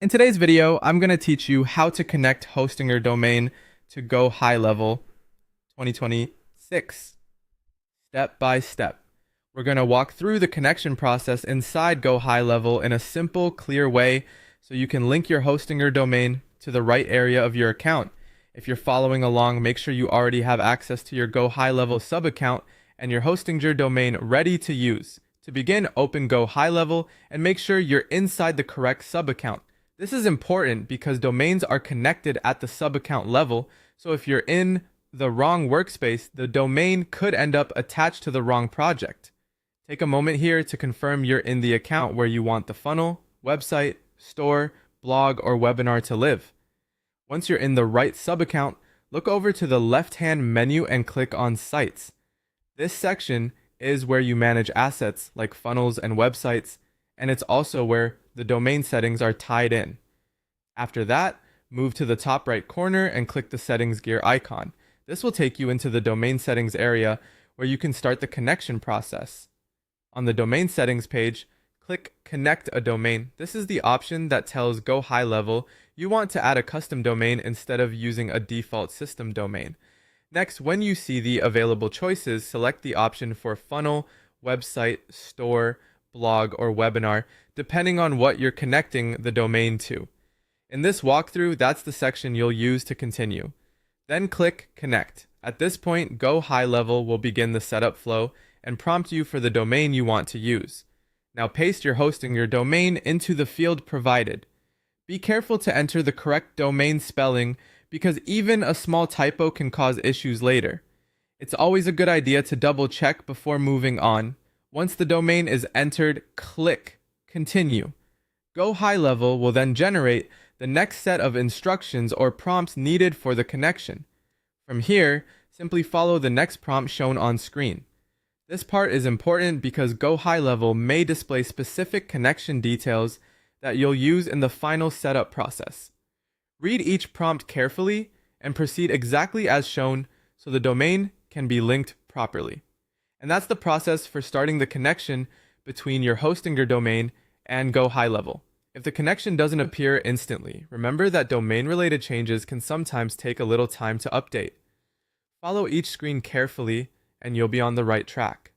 In today's video, I'm going to teach you how to connect hosting your domain to GoHighLevel 2026, step by step. We're going to walk through the connection process inside GoHighLevel in a simple, clear way so you can link your hosting your domain to the right area of your account. If you're following along, make sure you already have access to your GoHighLevel sub-account and your hosting your domain ready to use. To begin, open GoHighLevel and make sure you're inside the correct sub-account. This is important because domains are connected at the sub-account level, so if you're in the wrong workspace, the domain could end up attached to the wrong project. Take a moment here to confirm you're in the account where you want the funnel, website, store, blog, or webinar to live. Once you're in the right sub-account, look over to the left-hand menu and click on Sites. This section is where you manage assets like funnels and websites, and it's also where the domain settings are tied in. After that, move to the top right corner and click the settings gear icon. This will take you into the domain settings area where you can start the connection process. On the domain settings page, click Connect a Domain. This is the option that tells GoHighLevel you want to add a custom domain instead of using a default system domain. Next, when you see the available choices, select the option for funnel, website, store, blog, or webinar, depending on what you're connecting the domain to. In this walkthrough, that's the section you'll use to continue. Then click Connect. At this point, GoHighLevel will begin the setup flow and prompt you for the domain you want to use. Now paste your hosting your domain into the field provided. Be careful to enter the correct domain spelling because even a small typo can cause issues later. It's always a good idea to double check before moving on. Once the domain is entered, click Continue. GoHighLevel will then generate the next set of instructions or prompts needed for the connection. From here, simply follow the next prompt shown on screen. This part is important because GoHighLevel may display specific connection details that you'll use in the final setup process. Read each prompt carefully and proceed exactly as shown so the domain can be linked properly. And that's the process for starting the connection between your hosting your domain and GoHighLevel. If the connection doesn't appear instantly, remember that domain-related changes can sometimes take a little time to update. Follow each screen carefully and you'll be on the right track.